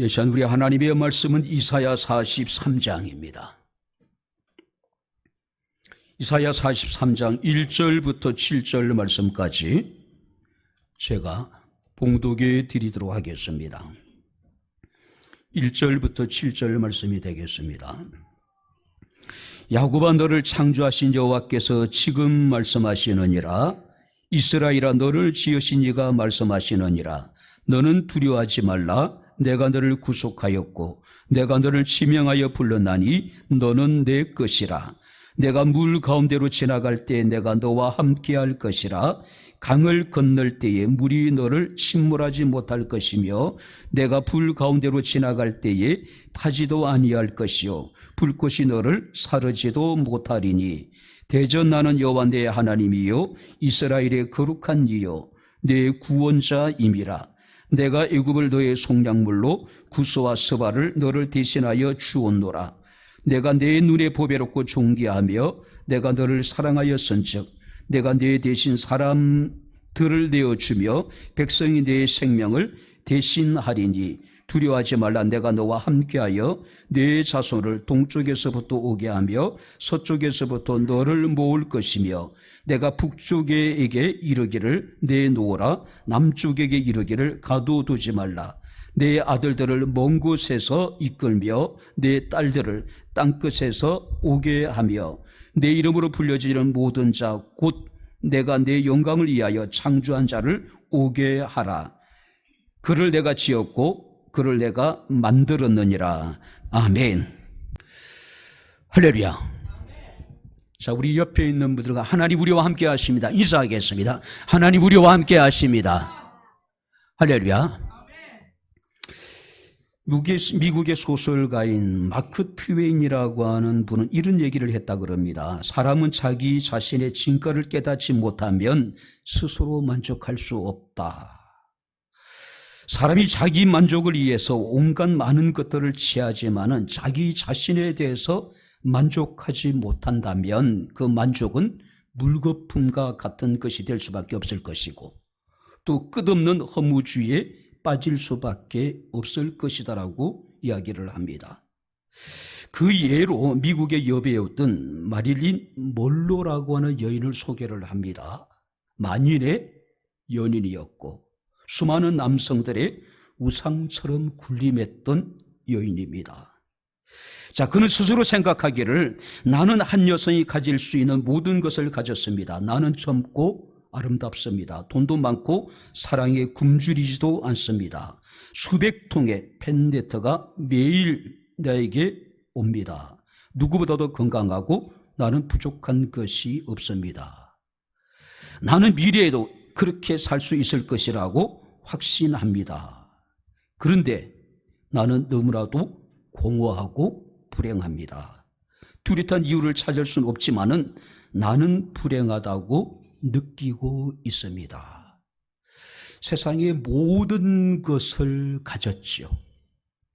예시한 우리 하나님의 말씀은 이사야 43장입니다. 이사야 43장 1절부터 7절 말씀까지 제가 봉독해 드리도록 하겠습니다. 1절부터 7절 말씀이 되겠습니다. 야곱아, 너를 창조하신 여호와께서 지금 말씀하시느니라. 이스라엘아, 너를 지으신 이가 말씀하시느니라. 너는 두려워하지 말라. 내가 너를 구속하였고 내가 너를 지명하여 불렀나니 너는 내 것이라. 내가 물 가운데로 지나갈 때 내가 너와 함께할 것이라. 강을 건널 때에 물이 너를 침몰하지 못할 것이며 내가 불 가운데로 지나갈 때에 타지도 아니할 것이요 불꽃이 너를 사르지도 못하리니 대전 나는 여호와 내 하나님이요 이스라엘의 거룩한 이요 내 구원자임이라. 내가 애굽을 너의 속량물로 구스와 스바를 너를 대신하여 주었노라. 내가 내 눈에 보배롭고 존귀하며 내가 너를 사랑하였은즉 내가 네 대신 사람들을 내어주며 백성이 네 생명을 대신하리니 두려워하지 말라. 내가 너와 함께하여 네 자손을 동쪽에서부터 오게 하며 서쪽에서부터 너를 모을 것이며 내가 북쪽에게 이르기를 내놓으라. 남쪽에게 이르기를 가둬두지 말라. 내 아들들을 먼 곳에서 이끌며 내 딸들을 땅끝에서 오게 하며 내 이름으로 불려지는 모든 자 곧 내가 내 영광을 위하여 창조한 자를 오게 하라. 그를 내가 지었고 그를 내가 만들었느니라. 아멘. 할렐루야. 자, 우리 옆에 있는 분들과 하나님 우리와 함께 하십니다. 인사하겠습니다. 하나님 우리와 함께 하십니다. 할렐루야. 미국의 소설가인 마크 트웨인이라고 하는 분은 이런 얘기를 했다 그럽니다. 사람은 자기 자신의 진가를 깨닫지 못하면 스스로 만족할 수 없다. 사람이 자기 만족을 위해서 온갖 많은 것들을 취하지만은 자기 자신에 대해서 만족하지 못한다면 그 만족은 물거품과 같은 것이 될 수밖에 없을 것이고 또 끝없는 허무주의에 빠질 수밖에 없을 것이다라고 이야기를 합니다. 그 예로 미국의 여배우였던 마릴린 먼로라고 하는 여인을 소개를 합니다. 만인의 연인이었고 수많은 남성들의 우상처럼 군림했던 여인입니다. 자, 그는 스스로 생각하기를 나는 한 여성이 가질 수 있는 모든 것을 가졌습니다. 나는 젊고 아름답습니다. 돈도 많고 사랑에 굶주리지도 않습니다. 수백 통의 팬레터가 매일 나에게 옵니다. 누구보다도 건강하고 나는 부족한 것이 없습니다. 나는 미래에도 그렇게 살 수 있을 것이라고 확신합니다. 그런데 나는 너무나도 공허하고 불행합니다. 뚜렷한 이유를 찾을 수는 없지만은 나는 불행하다고 느끼고 있습니다. 세상의 모든 것을 가졌지요.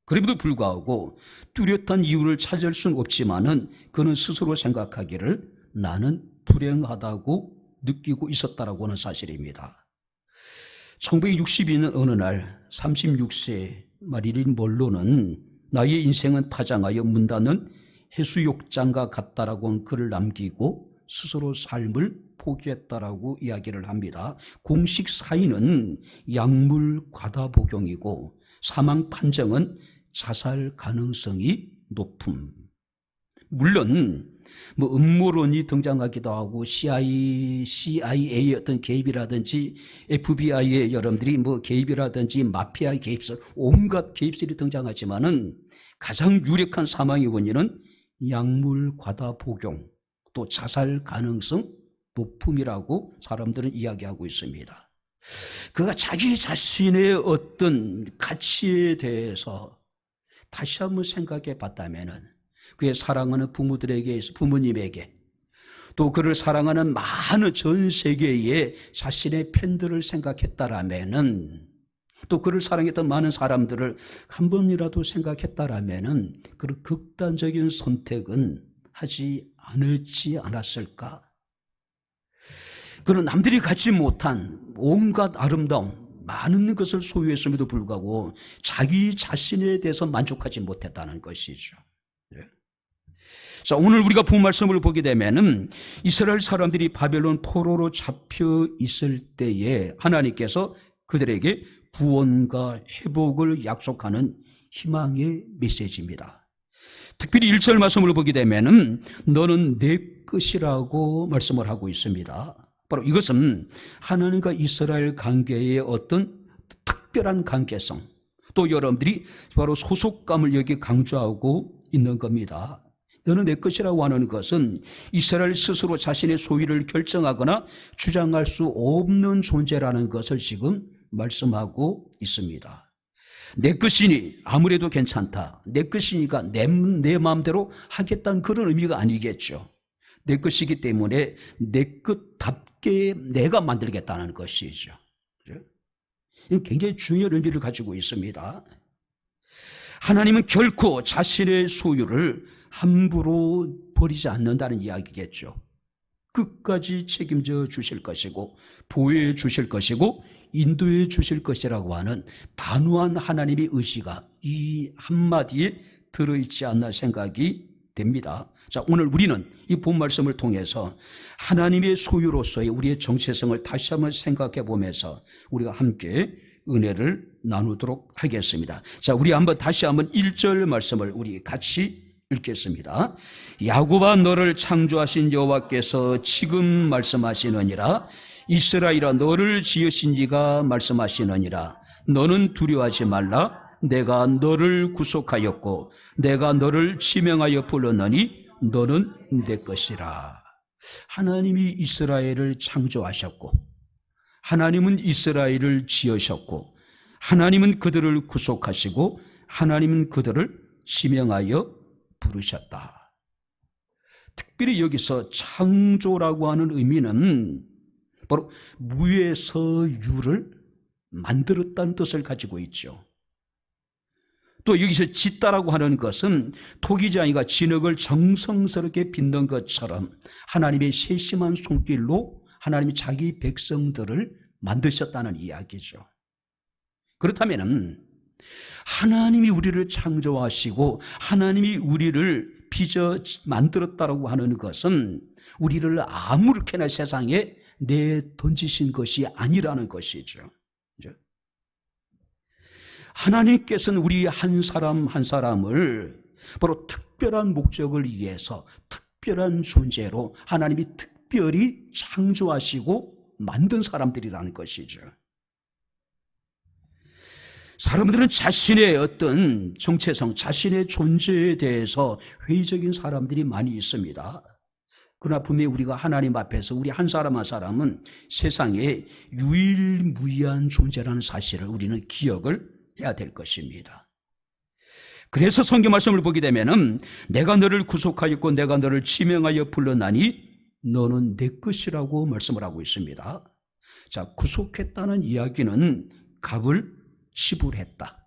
그럼에도 불구하고 뚜렷한 이유를 찾을 수는 없지만은 그는 스스로 생각하기를 나는 불행하다고 느끼고 있었다라고 하는 사실입니다. 1962년 어느 날 36세 마릴린 먼로는 나의 인생은 파장하여 문 닫는 해수욕장과 같다라고 한 글을 남기고 스스로 삶을 포기했다라고 이야기를 합니다. 공식 사인은 약물 과다 복용이고 사망 판정은 자살 가능성이 높음. 물론 음모론이 등장하기도 하고 CIA의 어떤 개입이라든지 FBI의 여러분들이 개입이라든지 마피아의 개입설 온갖 개입설이 등장하지만은 가장 유력한 사망의 원인은 약물 과다 복용 또 자살 가능성 높음이라고 사람들은 이야기하고 있습니다. 그가 자기 자신의 어떤 가치에 대해서 다시 한번 생각해 봤다면은 그의 사랑하는 부모님에게 또 그를 사랑하는 많은 전 세계의 자신의 팬들을 생각했다라면은 또 그를 사랑했던 많은 사람들을 한 번이라도 생각했다라면은 그런 극단적인 선택은 하지 않을지 않았을까? 그는 남들이 갖지 못한 온갖 아름다움, 많은 것을 소유했음에도 불구하고 자기 자신에 대해서 만족하지 못했다는 것이죠. 자, 오늘 우리가 본 말씀을 보게 되면은 이스라엘 사람들이 바벨론 포로로 잡혀 있을 때에 하나님께서 그들에게 구원과 회복을 약속하는 희망의 메시지입니다. 특별히 1절 말씀을 보게 되면은 너는 내 것이라고 말씀을 하고 있습니다. 바로 이것은 하나님과 이스라엘 관계의 어떤 특별한 관계성, 또 여러분들이 바로 소속감을 여기 강조하고 있는 겁니다. 너는 내 것이라고 하는 것은 이스라엘 스스로 자신의 소유를 결정하거나 주장할 수 없는 존재라는 것을 지금 말씀하고 있습니다. 내 것이니 아무래도 괜찮다. 내 것이니까 내 마음대로 하겠다는 그런 의미가 아니겠죠. 내 것이기 때문에 내 것답게 내가 만들겠다는 것이죠. 이건 굉장히 중요한 의미를 가지고 있습니다. 하나님은 결코 자신의 소유를 함부로 버리지 않는다는 이야기겠죠. 끝까지 책임져 주실 것이고 보호해 주실 것이고 인도해 주실 것이라고 하는 단호한 하나님의 의지가 이 한마디에 들어있지 않나 생각이 됩니다. 자, 오늘 우리는 이 본 말씀을 통해서 하나님의 소유로서의 우리의 정체성을 다시 한번 생각해 보면서 우리가 함께 은혜를 나누도록 하겠습니다. 자, 우리 다시 한번 1절 말씀을 우리 같이 읽겠습니다. 야곱아 너를 창조하신 여호와께서 지금 말씀하시느니라. 이스라엘아 너를 지으신 이가 말씀하시느니라. 너는 두려워하지 말라. 내가 너를 구속하였고 내가 너를 지명하여 불렀느니 너는 내 것이라. 하나님이 이스라엘을 창조하셨고 하나님은 이스라엘을 지으셨고 하나님은 그들을 구속하시고 하나님은 그들을 지명하여 부르셨다. 특별히 여기서 창조라고 하는 의미는 바로 무에서 유를 만들었다는 뜻을 가지고 있죠. 또 여기서 짓다라고 하는 것은 토기장이가 진흙을 정성스럽게 빚는 것처럼 하나님의 세심한 손길로 하나님이 자기 백성들을 만드셨다는 이야기죠. 그렇다면 하나님이 우리를 창조하시고 하나님이 우리를 빚어 만들었다라고 하는 것은 우리를 아무렇게나 세상에 내던지신 것이 아니라는 것이죠. 하나님께서는 우리 한 사람 한 사람을 바로 특별한 목적을 위해서 특별한 존재로 하나님이 특별히 창조하시고 만든 사람들이라는 것이죠. 사람들은 자신의 어떤 정체성, 자신의 존재에 대해서 회의적인 사람들이 많이 있습니다. 그러나 분명히 우리가 하나님 앞에서 우리 한 사람 한 사람은 세상에 유일무이한 존재라는 사실을 우리는 기억을 해야 될 것입니다. 그래서 성경 말씀을 보게 되면은 내가 너를 구속하였고 내가 너를 지명하여 불렀나니 너는 내 것이라고 말씀을 하고 있습니다. 자, 구속했다는 이야기는 값을 지불했다.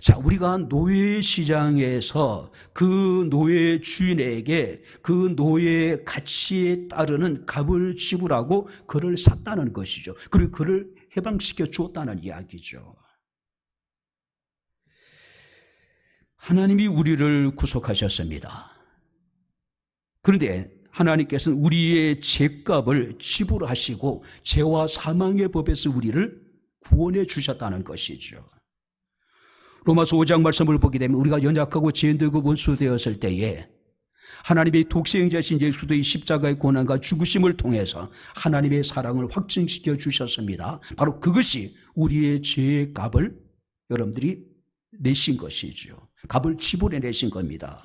자, 우리가 노예 시장에서 그 노예 주인에게 그 노예의 가치에 따르는 값을 지불하고 그를 샀다는 것이죠. 그리고 그를 해방시켜 주었다는 이야기죠. 하나님이 우리를 구속하셨습니다. 그런데 하나님께서는 우리의 죄값을 지불하시고 죄와 사망의 법에서 우리를 구원해 주셨다는 것이죠. 로마서 5장 말씀을 보게 되면 우리가 연약하고 죄인되고 원수되었을 때에 하나님의 독생자신 예수도의 십자가의 고난과 죽으심을 통해서 하나님의 사랑을 확증시켜 주셨습니다. 바로 그것이 우리의 죄의 값을 여러분들이 내신 것이죠. 값을 지불해 내신 겁니다.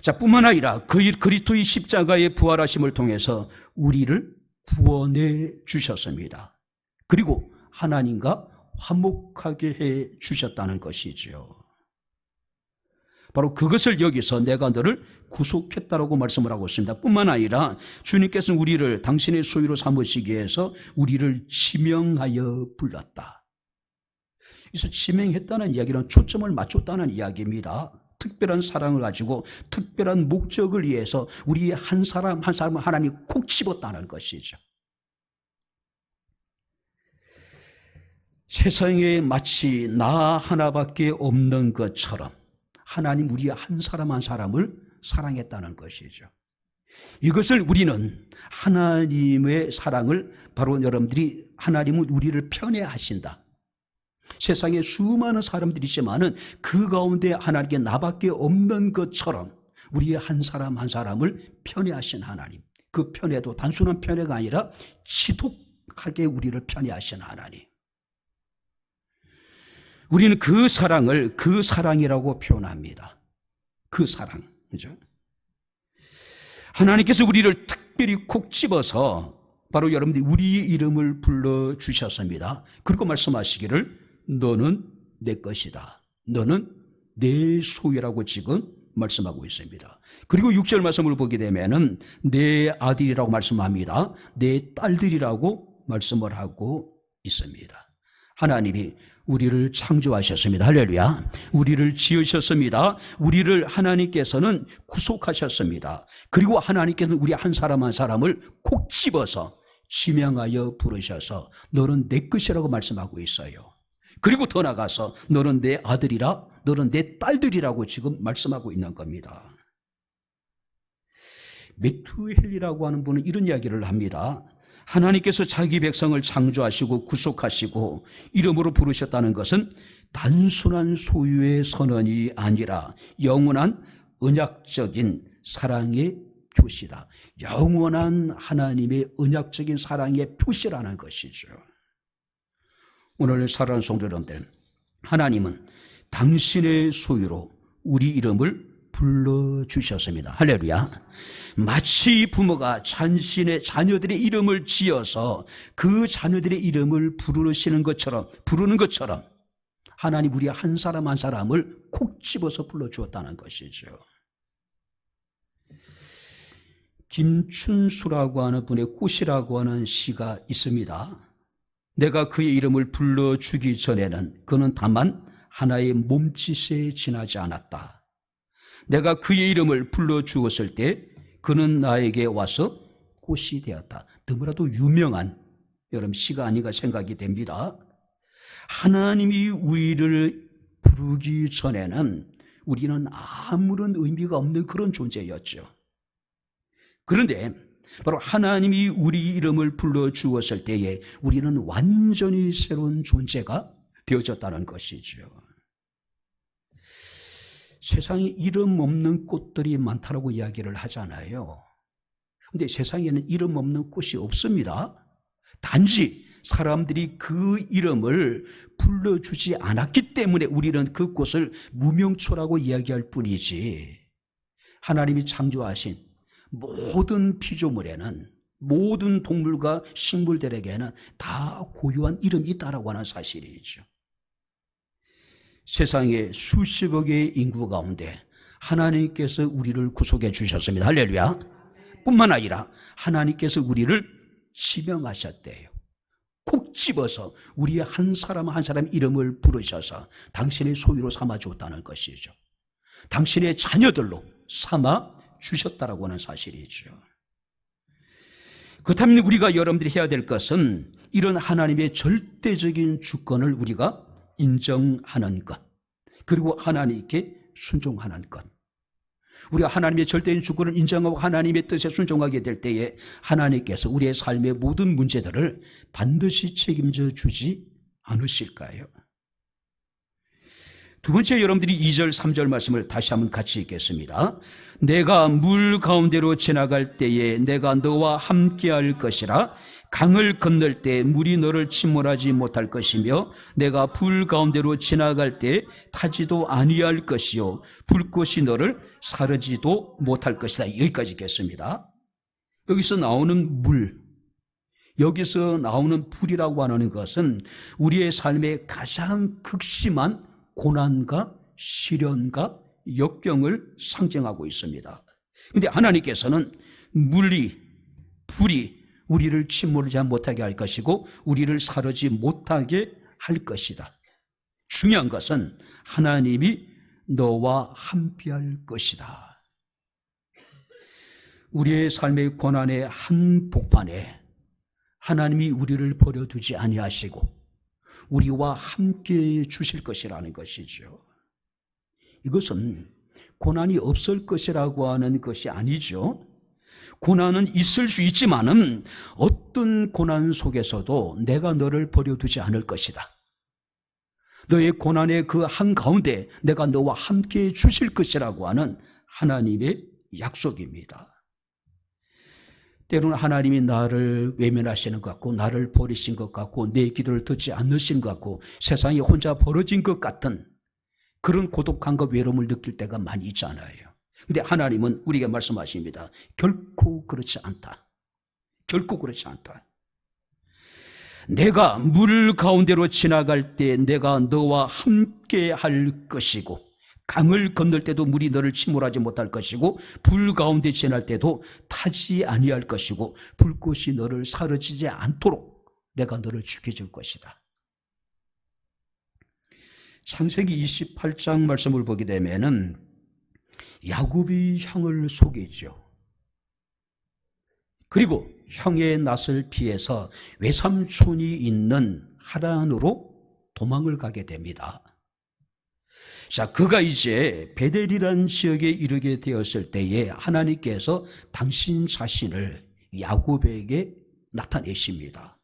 자, 뿐만 아니라 그리스도의 십자가의 부활하심을 통해서 우리를 구원해 주셨습니다. 그리고 하나님과 화목하게 해 주셨다는 것이죠. 바로 그것을 여기서 내가 너를 구속했다라고 말씀을 하고 있습니다. 뿐만 아니라 주님께서는 우리를 당신의 소유로 삼으시기 위해서 우리를 지명하여 불렀다. 그래서 지명했다는 이야기는 초점을 맞췄다는 이야기입니다. 특별한 사랑을 가지고 특별한 목적을 위해서 우리 한 사람 한 사람을 하나님이 콕 집었다는 것이죠. 세상에 마치 나 하나밖에 없는 것처럼 하나님 우리 한 사람 한 사람을 사랑했다는 것이죠. 이것을 우리는 하나님의 사랑을 바로 여러분들이 하나님은 우리를 편애하신다. 세상에 수많은 사람들이 있지만은 그 가운데 하나님께 나밖에 없는 것처럼 우리의 한 사람 한 사람을 편애하신 하나님. 그 편애도 단순한 편애가 아니라 지독하게 우리를 편애하신 하나님. 우리는 그 사랑을 그 사랑이라고 표현합니다. 그 사랑. 그죠? 하나님께서 우리를 특별히 콕 집어서 바로 여러분들이 우리의 이름을 불러주셨습니다. 그리고 말씀하시기를 너는 내 것이다. 너는 내 소유라고 지금 말씀하고 있습니다. 그리고 6절 말씀을 보게 되면은 내 아들이라고 말씀합니다. 내 딸들이라고 말씀을 하고 있습니다. 하나님이 우리를 창조하셨습니다. 할렐루야. 우리를 지으셨습니다. 우리를 하나님께서는 구속하셨습니다. 그리고 하나님께서는 우리 한 사람 한 사람을 콕 집어서 지명하여 부르셔서 너는 내 것이라고 말씀하고 있어요. 그리고 더 나가서 너는 내 아들이라, 너는 내 딸들이라고 지금 말씀하고 있는 겁니다. 메투헬이라고 하는 분은 이런 이야기를 합니다. 하나님께서 자기 백성을 창조하시고 구속하시고 이름으로 부르셨다는 것은 단순한 소유의 선언이 아니라 영원한 언약적인 사랑의 표시다. 영원한 하나님의 언약적인 사랑의 표시라는 것이죠. 오늘 사랑하는 성도 여러분들, 하나님은 당신의 소유로 우리 이름을 불러주셨습니다. 할렐루야. 마치 부모가 자신의 자녀들의 이름을 지어서 그 자녀들의 이름을 부르는 것처럼 하나님 우리 한 사람 한 사람을 콕 집어서 불러주었다는 것이죠. 김춘수라고 하는 분의 꽃이라고 하는 시가 있습니다. 내가 그의 이름을 불러주기 전에는 그는 다만 하나의 몸짓에 지나지 않았다. 내가 그의 이름을 불러주었을 때 그는 나에게 와서 꽃이 되었다. 너무나도 유명한 여러분 시가 아닌가 생각이 됩니다. 하나님이 우리를 부르기 전에는 우리는 아무런 의미가 없는 그런 존재였죠. 그런데 바로 하나님이 우리 이름을 불러주었을 때에 우리는 완전히 새로운 존재가 되어졌다는 것이죠. 세상에 이름 없는 꽃들이 많다고 이야기를 하잖아요. 그런데 세상에는 이름 없는 꽃이 없습니다. 단지 사람들이 그 이름을 불러주지 않았기 때문에 우리는 그 꽃을 무명초라고 이야기할 뿐이지, 하나님이 창조하신 모든 피조물에는, 모든 동물과 식물들에게는 다 고유한 이름이 있다라고 하는 사실이죠. 세상에 수십억의 인구 가운데 하나님께서 우리를 구속해 주셨습니다. 할렐루야. 뿐만 아니라 하나님께서 우리를 지명하셨대요. 콕 집어서 우리의 한 사람 한 사람 이름을 부르셔서 당신의 소유로 삼아 주었다는 것이죠. 당신의 자녀들로 삼아 주셨다라고 하는 사실이죠. 그렇다면 우리가 여러분들이 해야 될 것은 이런 하나님의 절대적인 주권을 우리가 인정하는 것, 그리고 하나님께 순종하는 것. 우리가 하나님의 절대적인 주권을 인정하고 하나님의 뜻에 순종하게 될 때에 하나님께서 우리의 삶의 모든 문제들을 반드시 책임져 주지 않으실까요? 두 번째, 여러분들이 2절 3절 말씀을 다시 한번 같이 읽겠습니다. 내가 물 가운데로 지나갈 때에 내가 너와 함께할 것이라. 강을 건널 때 물이 너를 침몰하지 못할 것이며 내가 불 가운데로 지나갈 때 타지도 아니할 것이요 불꽃이 너를 사르지도 못할 것이다. 여기까지 읽겠습니다. 여기서 나오는 물, 여기서 나오는 불이라고 하는 것은 우리의 삶의 가장 극심한 고난과 시련과 역경을 상징하고 있습니다. 그런데 하나님께서는 불이 우리를 침몰하지 못하게 할 것이고 우리를 사르지 못하게 할 것이다. 중요한 것은 하나님이 너와 함께할 것이다. 우리의 삶의 고난의 한복판에 하나님이 우리를 버려두지 아니하시고 우리와 함께 주실 것이라는 것이죠. 이것은 고난이 없을 것이라고 하는 것이 아니죠. 고난은 있을 수 있지만은 어떤 고난 속에서도 내가 너를 버려두지 않을 것이다. 너의 고난의 그 한가운데 내가 너와 함께 주실 것이라고 하는 하나님의 약속입니다. 때로는 하나님이 나를 외면하시는 것 같고 나를 버리신 것 같고 내 기도를 듣지 않으신 것 같고 세상에 혼자 벌어진 것 같은 그런 고독함과 외로움을 느낄 때가 많이 있잖아요. 그런데 하나님은 우리에게 말씀하십니다. 결코 그렇지 않다. 결코 그렇지 않다. 내가 물 가운데로 지나갈 때 내가 너와 함께 할 것이고 강을 건널 때도 물이 너를 침몰하지 못할 것이고 불 가운데 지날 때도 타지 아니할 것이고 불꽃이 너를 사르지지 않도록 내가 너를 지켜줄 것이다. 창세기 28장 말씀을 보게 되면은 야곱이 형을 속이죠. 그리고 형의 낯을 피해서 외삼촌이 있는 하란으로 도망을 가게 됩니다. 자, 그가 이제 베델이라는 지역에 이르게 되었을 때에 하나님께서 당신 자신을 야곱에게 나타내십니다.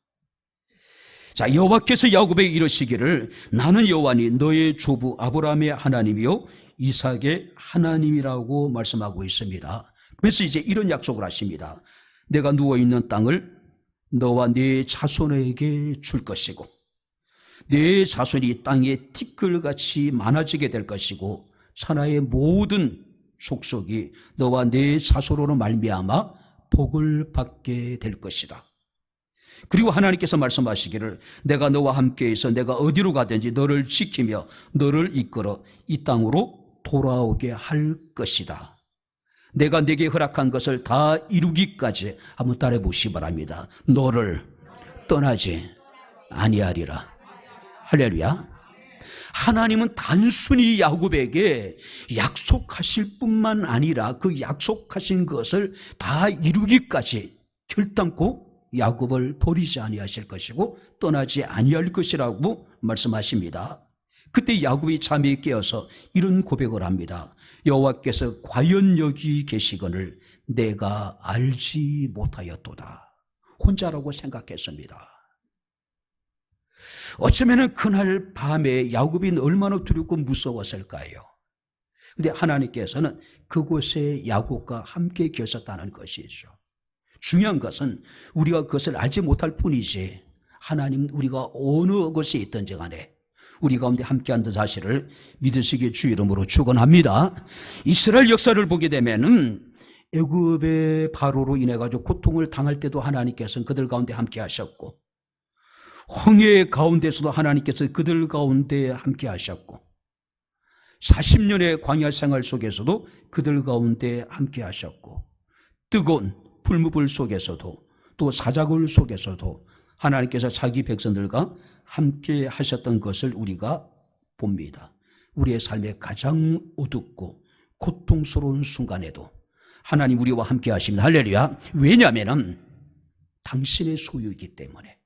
자, 여호와께서 야곱에게 이르시기를 나는 여호와니 너의 조부 아브라함의 하나님이요 이삭의 하나님이라고 말씀하고 있습니다. 그래서 이제 이런 약속을 하십니다. 내가 누워있는 땅을 너와 네 자손에게 줄 것이고 네 자손이 땅에 티끌같이 많아지게 될 것이고 천하의 모든 족속이 너와 네 자손으로 말미암아 복을 받게 될 것이다. 그리고 하나님께서 말씀하시기를 내가 너와 함께 있어 내가 어디로 가든지 너를 지키며 너를 이끌어 이 땅으로 돌아오게 할 것이다. 내가 네게 허락한 것을 다 이루기까지 한번 따라해 보시기 바랍니다. 너를 떠나지 아니하리라. 할렐루야. 하나님은 단순히 야곱에게 약속하실 뿐만 아니라 그 약속하신 것을 다 이루기까지 결단코 야곱을 버리지 아니하실 것이고 떠나지 아니할 것이라고 말씀하십니다. 그때 야곱이 잠에 깨어서 이런 고백을 합니다. 여호와께서 과연 여기 계시거늘 내가 알지 못하였도다. 혼자라고 생각했습니다. 어쩌면 그날 밤에 야곱이 얼마나 두렵고 무서웠을까요? 그런데 하나님께서는 그곳에 야곱과 함께 계셨다는 것이죠. 중요한 것은 우리가 그것을 알지 못할 뿐이지 하나님 우리가 어느 곳에 있든지 간에 우리 가운데 함께한다는 사실을 믿으시기에 주 이름으로 축원합니다. 이스라엘 역사를 보게 되면은 애굽의 바로로 인해 가지고 고통을 당할 때도 하나님께서는 그들 가운데 함께 하셨고 홍해 가운데서도 하나님께서 그들 가운데 함께 하셨고 40년의 광야 생활 속에서도 그들 가운데 함께 하셨고 뜨거운 풀무불 속에서도 또 사자굴 속에서도 하나님께서 자기 백성들과 함께 하셨던 것을 우리가 봅니다. 우리의 삶의 가장 어둡고 고통스러운 순간에도 하나님 우리와 함께 하십니다. 할렐루야. 왜냐하면 당신의 소유이기 때문에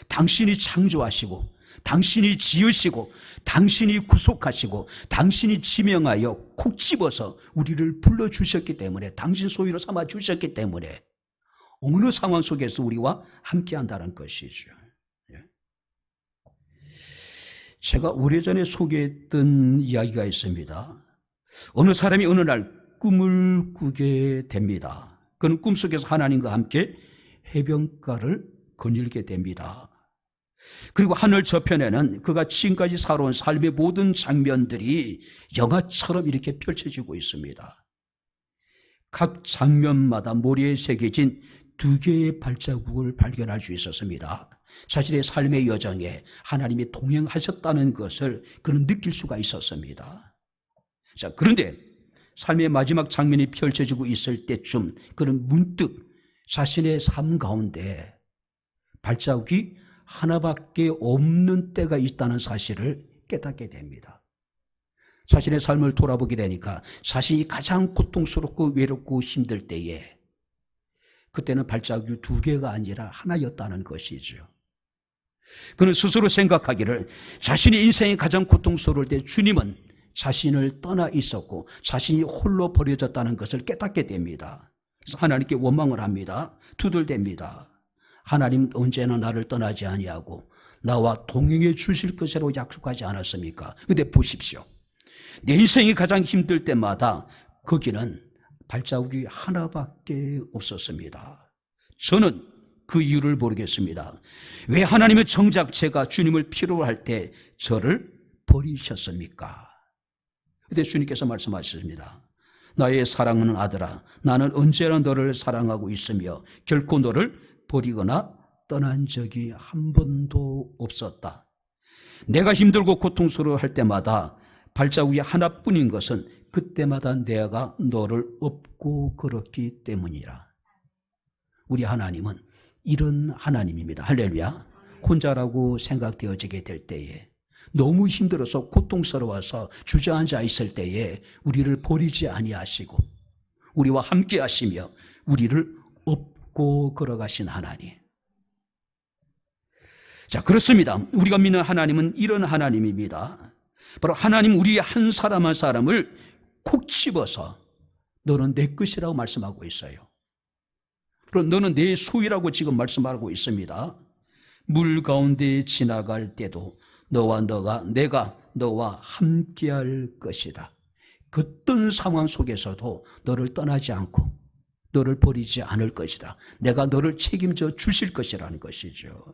당신이 창조하시고 당신이 지으시고 당신이 구속하시고 당신이 지명하여 콕 집어서 우리를 불러주셨기 때문에 당신 소유로 삼아주셨기 때문에 어느 상황 속에서 우리와 함께한다는 것이죠. 제가 오래전에 소개했던 이야기가 있습니다. 어느 사람이 어느 날 꿈을 꾸게 됩니다. 그는 꿈속에서 하나님과 함께 해변가를 거닐게 됩니다. 그리고 하늘 저편에는 그가 지금까지 살아온 삶의 모든 장면들이 영화처럼 이렇게 펼쳐지고 있습니다. 각 장면마다 모래에 새겨진 2개의 발자국을 발견할 수 있었습니다. 자신의 삶의 여정에 하나님이 동행하셨다는 것을 그는 느낄 수가 있었습니다. 자, 그런데 삶의 마지막 장면이 펼쳐지고 있을 때쯤 그는 문득 자신의 삶 가운데 발자국이 하나밖에 없는 때가 있다는 사실을 깨닫게 됩니다. 자신의 삶을 돌아보게 되니까 자신이 가장 고통스럽고 외롭고 힘들 때에 그때는 발자국이 2개가 아니라 하나였다는 것이죠. 그는 스스로 생각하기를 자신의 인생이 가장 고통스러울 때 주님은 자신을 떠나 있었고 자신이 홀로 버려졌다는 것을 깨닫게 됩니다. 그래서 하나님께 원망을 합니다. 투덜댑니다. 하나님 언제나 나를 떠나지 아니하고 나와 동행해 주실 것이라고 약속하지 않았습니까? 근데 보십시오. 내 인생이 가장 힘들 때마다 거기는 발자국이 하나밖에 없었습니다. 저는 그 이유를 모르겠습니다. 왜 하나님의 정작 제가 주님을 필요로 할 때 저를 버리셨습니까? 그때 주님께서 말씀하셨습니다. 나의 사랑하는 아들아, 나는 언제나 너를 사랑하고 있으며 결코 너를 버리거나 떠난 적이 한 번도 없었다. 내가 힘들고 고통스러워할 때마다 발자국이 하나뿐인 것은 그때마다 내가 너를 업고 걸었기 때문이라. 우리 하나님은 이런 하나님입니다. 할렐루야. 혼자라고 생각되어지게 될 때에, 너무 힘들어서 고통스러워서 주저앉아 있을 때에 우리를 버리지 아니하시고 우리와 함께 하시며 우리를 업고 걸어가신 하나님. 자, 그렇습니다. 우리가 믿는 하나님은 이런 하나님입니다. 바로 하나님 우리 한 사람 한 사람을 콕 집어서 너는 내 것이라고 말씀하고 있어요. 그럼 너는 내 소유라고 지금 말씀하고 있습니다. 물 가운데 지나갈 때도 내가 너와 함께할 것이다. 어떤 상황 속에서도 너를 떠나지 않고 너를 버리지 않을 것이다. 내가 너를 책임져 주실 것이라는 것이죠.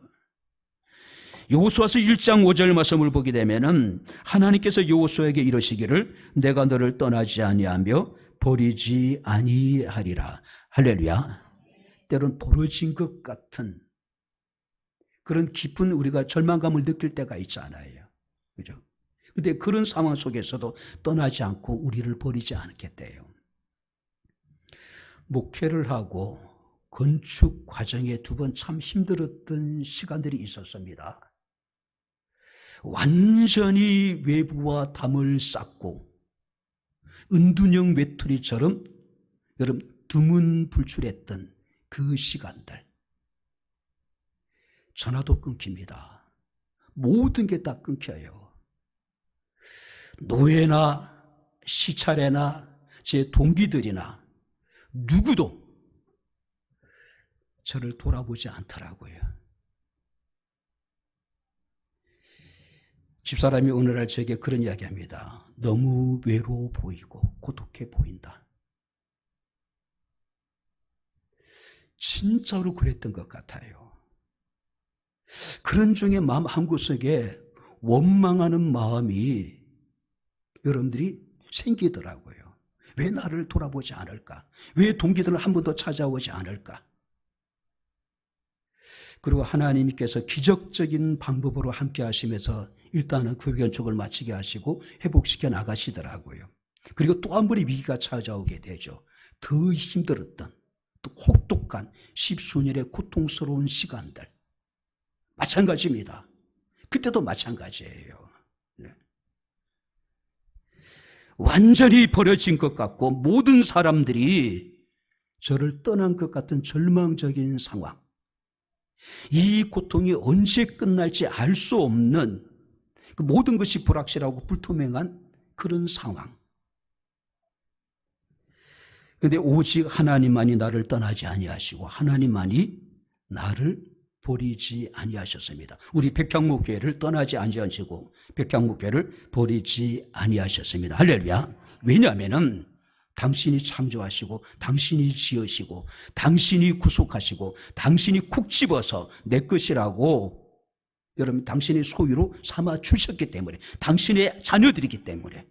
여호수아서 1장 5절 말씀을 보게 되면은 하나님께서 여호수아에게 이러시기를 내가 너를 떠나지 아니하며 버리지 아니하리라. 할렐루야. 때론 버려진 것 같은 그런 깊은 우리가 절망감을 느낄 때가 있잖아요. 그죠? 근데 그런 상황 속에서도 떠나지 않고 우리를 버리지 않겠대요. 목회를 하고 건축 과정에 두 번 참 힘들었던 시간들이 있었습니다. 완전히 외부와 담을 쌓고 은둔형 외투리처럼 여러분 두문불출했던 그 시간들. 전화도 끊깁니다. 모든 게 다 끊겨요. 노예나 시차례나 제 동기들이나 누구도 저를 돌아보지 않더라고요. 집사람이 어느 날 저에게 그런 이야기합니다. 너무 외로워 보이고 고독해 보인다. 진짜로 그랬던 것 같아요. 그런 중에 마음 한구석에 원망하는 마음이 여러분들이 생기더라고요. 왜 나를 돌아보지 않을까? 왜 동기들은 한 번도 찾아오지 않을까? 그리고 하나님께서 기적적인 방법으로 함께 하시면서 일단은 그 건축을 마치게 하시고 회복시켜 나가시더라고요. 그리고 또 한 번의 위기가 찾아오게 되죠. 더 힘들었던 또 혹독한 십수년의 고통스러운 시간들. 마찬가지입니다. 그때도 마찬가지예요. 네. 완전히 버려진 것 같고 모든 사람들이 저를 떠난 것 같은 절망적인 상황. 이 고통이 언제 끝날지 알 수 없는 그 모든 것이 불확실하고 불투명한 그런 상황. 그런데 오직 하나님만이 나를 떠나지 아니하시고 하나님만이 나를 버리지 아니하셨습니다. 우리 백향목교회를 떠나지 아니하시고 백향목교회를 버리지 아니하셨습니다. 할렐루야. 왜냐하면은 당신이 창조하시고 당신이 지으시고 당신이 구속하시고 당신이 콕 집어서 내 것이라고 여러분 당신의 소유로 삼아 주셨기 때문에 당신의 자녀들이기 때문에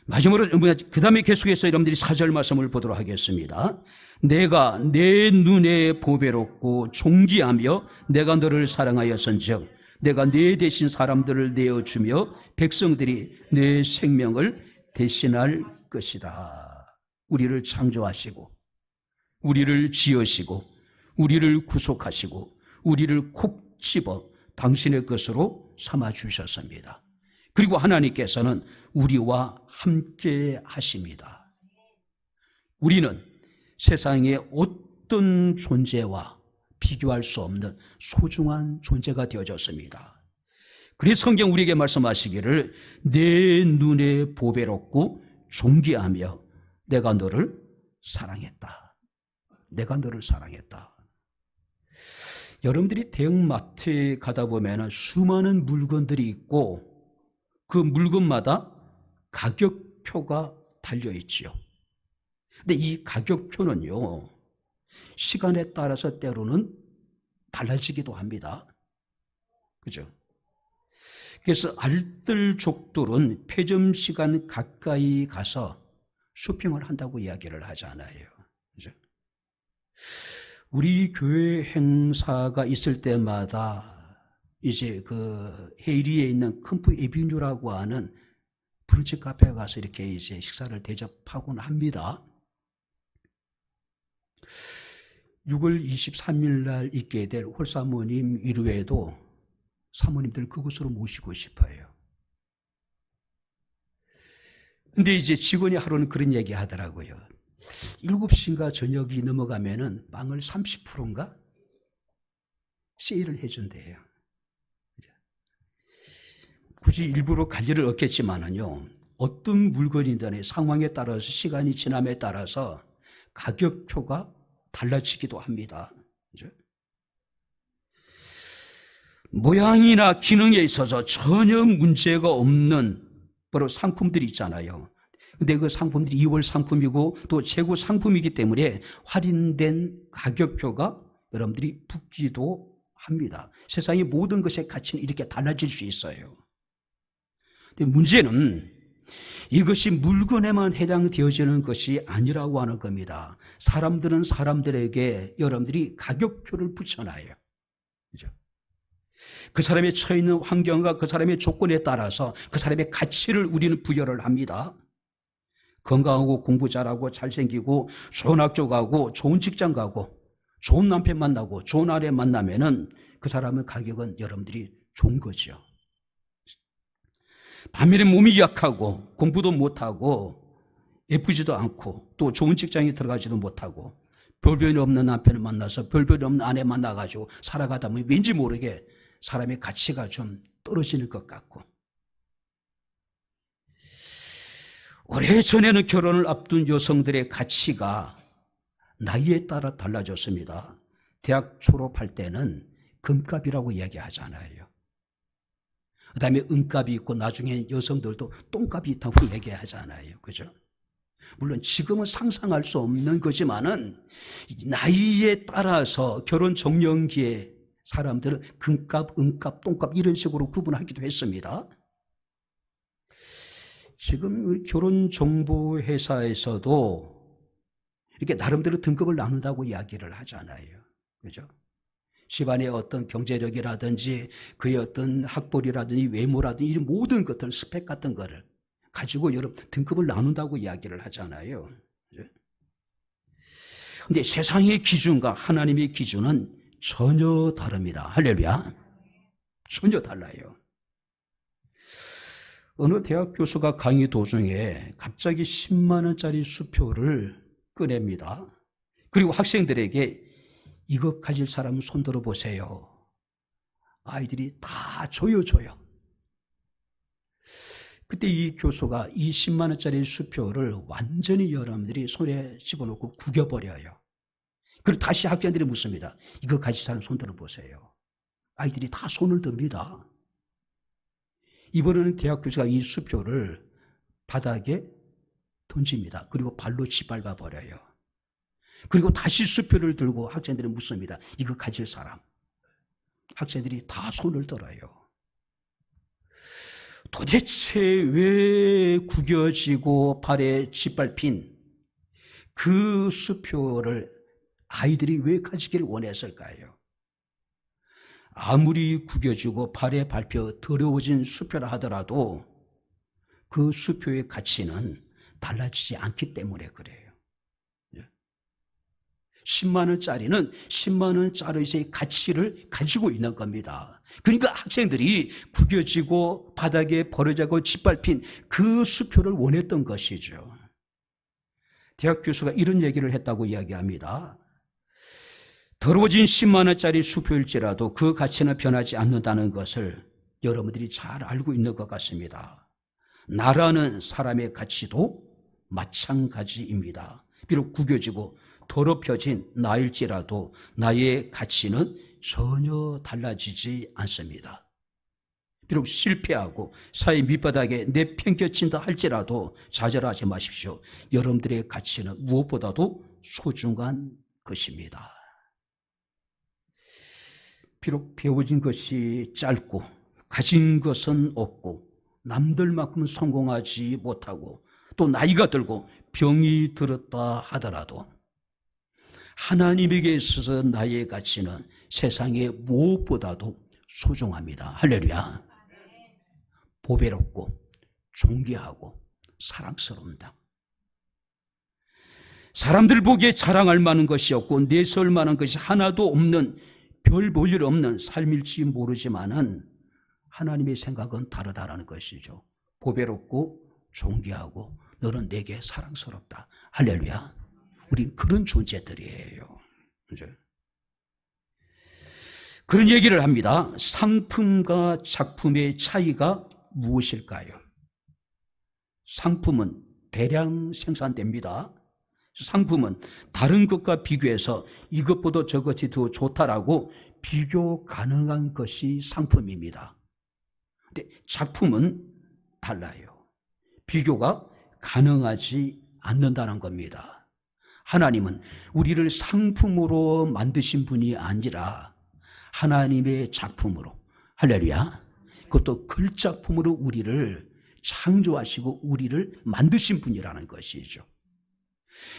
마지막으로 그 다음에 계속해서 여러분들이 4절 말씀을 보도록 하겠습니다. 내가 내 눈에 보배롭고 존귀하며 내가 너를 사랑하였은즉 내가 네 대신 사람들을 내어주며 백성들이 내 생명을 대신할 것이다. 우리를 창조하시고 우리를 지으시고 우리를 구속하시고 우리를 콕 집어 당신의 것으로 삼아주셨습니다. 그리고 하나님께서는 우리와 함께 하십니다. 우리는 세상의 어떤 존재와 비교할 수 없는 소중한 존재가 되어졌습니다. 그래서 성경 우리에게 말씀하시기를 내 눈에 보배롭고 존귀하며 내가 너를 사랑했다. 내가 너를 사랑했다. 여러분들이 대형마트에 가다 보면 수많은 물건들이 있고 그 물건마다 가격표가 달려있지요. 근데 이 가격표는요, 시간에 따라서 때로는 달라지기도 합니다. 그죠? 그래서 알뜰족들은 폐점 시간 가까이 가서 쇼핑을 한다고 이야기를 하잖아요. 그죠? 우리 교회 행사가 있을 때마다 이제 그 헤이리에 있는 컴프 에비뉴라고 하는 브런치 카페에 가서 이렇게 이제 식사를 대접하곤 합니다. 6월 23일 날 있게 될 홀사모님 일회에도 사모님들 그곳으로 모시고 싶어요. 근데 이제 직원이 하루는 그런 얘기 하더라고요. 7시인가 저녁이 넘어가면은 빵을 30%인가 세일을 해준대요. 굳이 일부러 갈 일은 없겠지만은요, 어떤 물건이든 상황에 따라서 시간이 지남에 따라서 가격표가 달라지기도 합니다. 그죠? 모양이나 기능에 있어서 전혀 문제가 없는 바로 상품들이 있잖아요. 근데 그 상품들이 2월 상품이고 또 재고 상품이기 때문에 할인된 가격표가 여러분들이 붙기도 합니다. 세상의 모든 것의 가치는 이렇게 달라질 수 있어요. 근데 문제는 이것이 물건에만 해당되어지는 것이 아니라고 하는 겁니다. 사람들은 사람들에게 여러분들이 가격표를 붙여놔요. 그죠? 그 사람의 처해 있는 환경과 그 사람의 조건에 따라서 그 사람의 가치를 우리는 부여를 합니다. 건강하고 공부 잘하고 잘생기고 좋은 학교 가고 좋은 직장 가고 좋은 남편 만나고 좋은 아내 만나면은 그 사람의 가격은 여러분들이 좋은 거죠. 반면에 몸이 약하고 공부도 못하고 예쁘지도 않고 또 좋은 직장에 들어가지도 못하고 별별이 없는 남편을 만나서 별별이 없는 아내 만나가지고 살아가다 보면 왠지 모르게 사람의 가치가 좀 떨어지는 것 같고, 오래전에는 결혼을 앞둔 여성들의 가치가 나이에 따라 달라졌습니다. 대학 졸업할 때는 금값이라고 얘기하잖아요. 그 다음에 은값이 있고 나중에 여성들도 똥값이 있다고 얘기하잖아요. 그죠? 물론 지금은 상상할 수 없는 거지만은 나이에 따라서 결혼 적령기에 사람들은 금값, 은값, 똥값 이런 식으로 구분하기도 했습니다. 지금 결혼정보회사에서도 이렇게 나름대로 등급을 나눈다고 이야기를 하잖아요. 그죠? 집안의 어떤 경제력이라든지 그의 어떤 학벌이라든지 외모라든지 이런 모든 것들, 스펙 같은 거를 가지고 여러분 등급을 나눈다고 이야기를 하잖아요. 그런데 세상의 기준과 하나님의 기준은 전혀 다릅니다. 할렐루야. 전혀 달라요. 어느 대학 교수가 강의 도중에 갑자기 10만 원짜리 수표를 꺼냅니다. 그리고 학생들에게 이것 가질 사람은 손 들어보세요. 아이들이 다 줘요. 그때 이 교수가 이 10만 원짜리 수표를 완전히 여러분들이 손에 집어넣고 구겨버려요. 그리고 다시 학생들이 묻습니다. 이거 가질 사람 손 들어보세요. 아이들이 다 손을 듭니다. 이번에는 대학 교수가 이 수표를 바닥에 던집니다. 그리고 발로 짓밟아 버려요. 그리고 다시 수표를 들고 학생들이 묻습니다. 이거 가질 사람. 학생들이 다 손을 들어요. 도대체 왜 구겨지고 발에 짓밟힌 그 수표를 아이들이 왜 가지기를 원했을까요? 아무리 구겨지고 발에 밟혀 더러워진 수표라 하더라도 그 수표의 가치는 달라지지 않기 때문에 그래요. 10만 원짜리는 10만 원짜리의 가치를 가지고 있는 겁니다. 그러니까 학생들이 구겨지고 바닥에 버려지고 짓밟힌 그 수표를 원했던 것이죠. 대학 교수가 이런 얘기를 했다고 이야기합니다. 더러워진 10만 원짜리 수표일지라도 그 가치는 변하지 않는다는 것을 여러분들이 잘 알고 있는 것 같습니다. 나라는 사람의 가치도 마찬가지입니다. 비록 구겨지고 더럽혀진 나일지라도 나의 가치는 전혀 달라지지 않습니다. 비록 실패하고 사회 밑바닥에 내팽겨친다 할지라도 좌절하지 마십시오. 여러분들의 가치는 무엇보다도 소중한 것입니다. 비록 배워진 것이 짧고 가진 것은 없고 남들만큼 성공하지 못하고 또 나이가 들고 병이 들었다 하더라도 하나님에게 있어서 나의 가치는 세상의 무엇보다도 소중합니다. 할렐루야. 보배롭고 존귀하고 사랑스러운다. 사람들 보기에 자랑할 만한 것이 없고 내세울 만한 것이 하나도 없는 별 볼 일 없는 삶일지 모르지만은 하나님의 생각은 다르다라는 것이죠. 보배롭고 존귀하고 너는 내게 사랑스럽다. 할렐루야. 우린 그런 존재들이에요. 그죠? 그런 얘기를 합니다. 상품과 작품의 차이가 무엇일까요? 상품은 대량 생산됩니다. 상품은 다른 것과 비교해서 이것보다 저것이 더 좋다라고 비교 가능한 것이 상품입니다. 근데 작품은 달라요. 비교가 가능하지 않는다는 겁니다. 하나님은 우리를 상품으로 만드신 분이 아니라 하나님의 작품으로, 할렐루야, 그것도 글작품으로 우리를 창조하시고 우리를 만드신 분이라는 것이죠.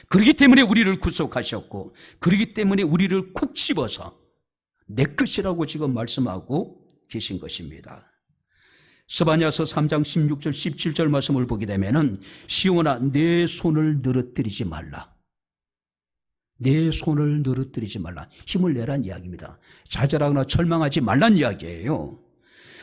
그렇기 때문에 우리를 구속하셨고 그렇기 때문에 우리를 콕 집어서 내 것이라고 지금 말씀하고 계신 것입니다. 스바냐서 3장 16절 17절 말씀을 보게 되면은 시온아 내 손을 늘어뜨리지 말라. 내 손을 늘어뜨리지 말라. 힘을 내란 이야기입니다. 좌절하거나 절망하지 말란 이야기예요.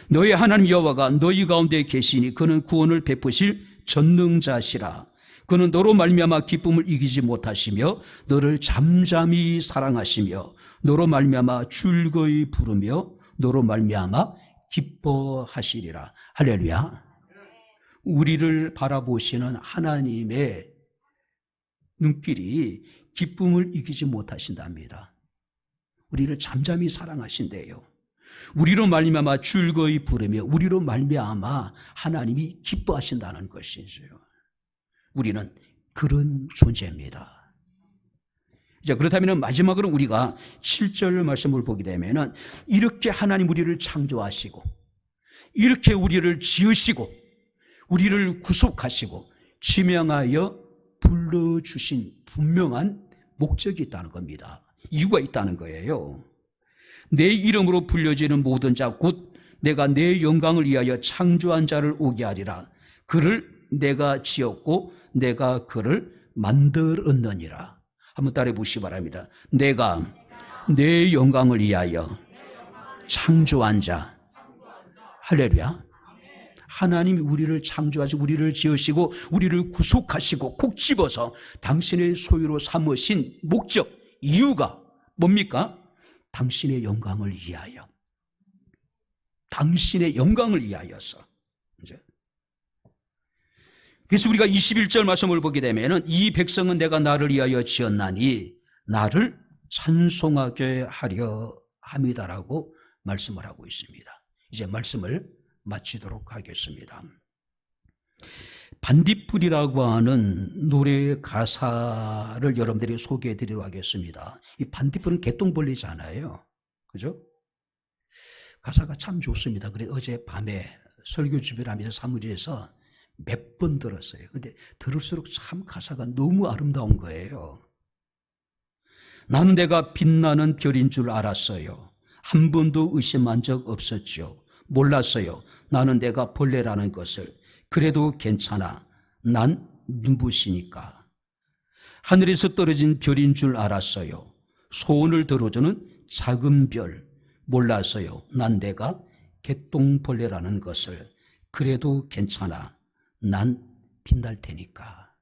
너희 하나님 여호와가 너희 가운데 계시니 그는 구원을 베푸실 전능자시라. 그는 너로 말미암아 기쁨을 이기지 못하시며 너를 잠잠히 사랑하시며 너로 말미암아 즐거이 부르며 너로 말미암아 기뻐하시리라. 할렐루야. 우리를 바라보시는 하나님의 눈길이 기쁨을 이기지 못하신답니다. 우리를 잠잠히 사랑하신대요. 우리로 말미암아 즐거이 부르며 우리로 말미암아 하나님이 기뻐하신다는 것이죠. 우리는 그런 존재입니다. 자, 그렇다면 마지막으로 우리가 7절 말씀을 보게 되면 이렇게 하나님 우리를 창조하시고 이렇게 우리를 지으시고 우리를 구속하시고 지명하여 불러주신 분명한 목적이 있다는 겁니다. 이유가 있다는 거예요. 내 이름으로 불려지는 모든 자 곧 내가 내 영광을 위하여 창조한 자를 오게 하리라. 그를 내가 지었고 내가 그를 만들었느니라. 한번 따라해 보시기 바랍니다. 내가 내 영광을 위하여 창조한 자. 할렐루야. 하나님이 우리를 창조하시고 우리를 지으시고 우리를 구속하시고 콕 집어서 당신의 소유로 삼으신 목적, 이유가 뭡니까? 당신의 영광을 위하여. 당신의 영광을 위하여서. 그래서 우리가 21절 말씀을 보게 되면 이 백성은 내가 나를 위하여 지었나니 나를 찬송하게 하려 함이다라고 말씀을 하고 있습니다. 이제 말씀을 마치도록 하겠습니다. 반딧불이라고 하는 노래 가사를 여러분들이 소개해 드리도록 하겠습니다. 이 반딧불은 개똥벌레잖아요. 그죠? 가사가 참 좋습니다. 그래 어제 밤에 설교 준비하면서 사무실에서 몇 번 들었어요. 근데 들을수록 참 가사가 너무 아름다운 거예요. 나는 내가 빛나는 별인 줄 알았어요. 한 번도 의심한 적 없었죠. 몰랐어요. 나는 내가 벌레라는 것을. 그래도 괜찮아. 난 눈부시니까. 하늘에서 떨어진 별인 줄 알았어요. 소원을 들어주는 작은 별. 몰랐어요. 난 내가 개똥벌레라는 것을. 그래도 괜찮아. 난 빛날 테니까.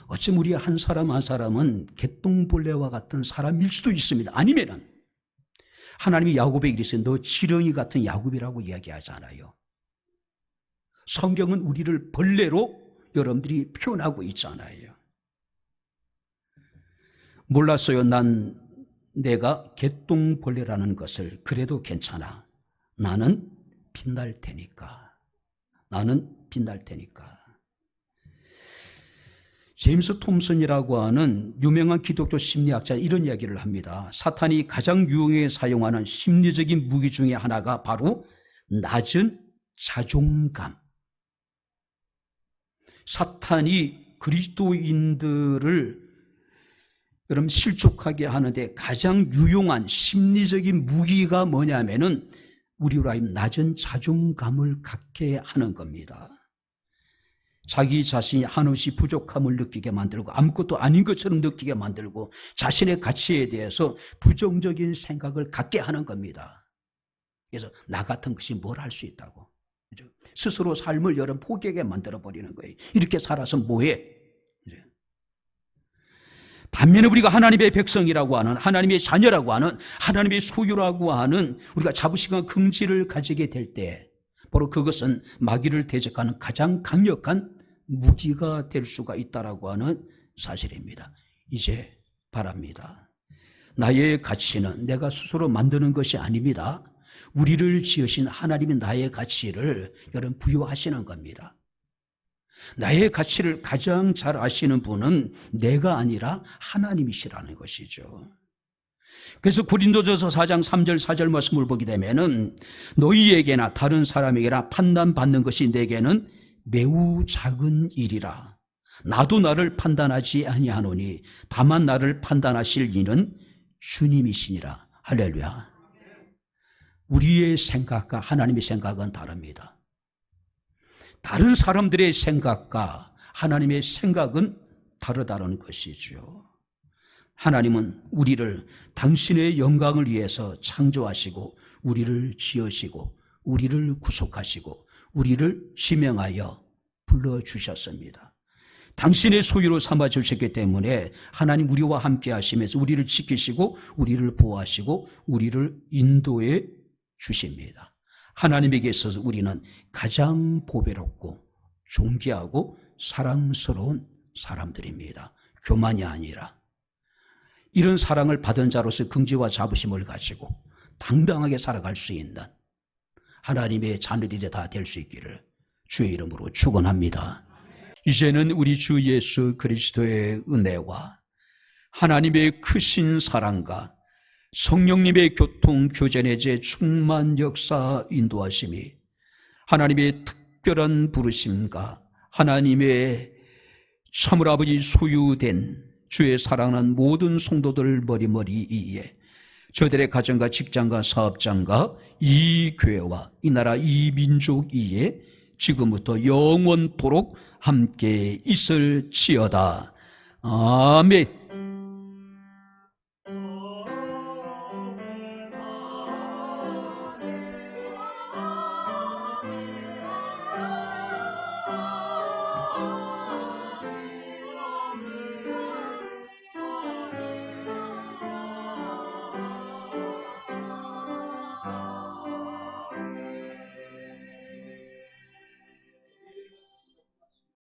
어쩌면 우리 한 사람 한 사람은 개똥벌레와 같은 사람일 수도 있습니다. 아니면은 하나님이 야곱에게 이르시되 너 지렁이 같은 야곱이라고 이야기하잖아요. 성경은 우리를 벌레로 여러분들이 표현하고 있잖아요. 몰랐어요. 난 내가 개똥벌레라는 것을. 그래도 괜찮아. 나는 빛날 테니까. 나는 빛날 테니까. 제임스 톰슨이라고 하는 유명한 기독교 심리학자 이런 이야기를 합니다. 사탄이 가장 유용하게 사용하는 심리적인 무기 중에 하나가 바로 낮은 자존감. 사탄이 그리스도인들을 여러분 실족하게 하는데 가장 유용한 심리적인 무기가 뭐냐면은 우리로 하여금 낮은 자존감을 갖게 하는 겁니다. 자기 자신이 한없이 부족함을 느끼게 만들고 아무것도 아닌 것처럼 느끼게 만들고 자신의 가치에 대해서 부정적인 생각을 갖게 하는 겁니다. 그래서 나 같은 것이 뭘 할 수 있다고. 스스로 삶을 여러분 포기하게 만들어버리는 거예요. 이렇게 살아서 뭐해? 반면에 우리가 하나님의 백성이라고 하는, 하나님의 자녀라고 하는, 하나님의 소유라고 하는 우리가 자부심과 긍지를 가지게 될 때 바로 그것은 마귀를 대적하는 가장 강력한 무기가 될 수가 있다라고 하는 사실입니다. 이제 바랍니다. 나의 가치는 내가 스스로 만드는 것이 아닙니다. 우리를 지으신 하나님이 나의 가치를 여러분 부여하시는 겁니다. 나의 가치를 가장 잘 아시는 분은 내가 아니라 하나님이시라는 것이죠. 그래서 고린도전서 4장 3절 4절 말씀을 보게 되면은 너희에게나 다른 사람에게나 판단받는 것이 내게는 매우 작은 일이라. 나도 나를 판단하지 아니하노니 다만 나를 판단하실 이는 주님이시니라. 할렐루야. 우리의 생각과 하나님의 생각은 다릅니다. 다른 사람들의 생각과 하나님의 생각은 다르다는 것이죠. 하나님은 우리를 당신의 영광을 위해서 창조하시고 우리를 지으시고 우리를 구속하시고 우리를 지명하여 불러주셨습니다. 당신의 소유로 삼아주셨기 때문에 하나님 우리와 함께 하시면서 우리를 지키시고 우리를 보호하시고 우리를 인도해 주십니다. 하나님에게 있어서 우리는 가장 보배롭고 존귀하고 사랑스러운 사람들입니다. 교만이 아니라 이런 사랑을 받은 자로서 긍지와 자부심을 가지고 당당하게 살아갈 수 있는 하나님의 자녀들이 다 될 수 있기를 주의 이름으로 축원합니다. 이제는 우리 주 예수 그리스도의 은혜와 하나님의 크신 사랑과 성령님의 교통 교제의 제 충만 역사 인도하심이 이하나님의 특별한 부르심과 하나님의 참으로 아버지 소유된 주의 사랑하는 모든 성도들 머리머리 위에 저들의 가정과 직장과 사업장과 이 교회와 이 나라 이 민족 위에 지금부터 영원토록 함께 있을지어다. 아멘.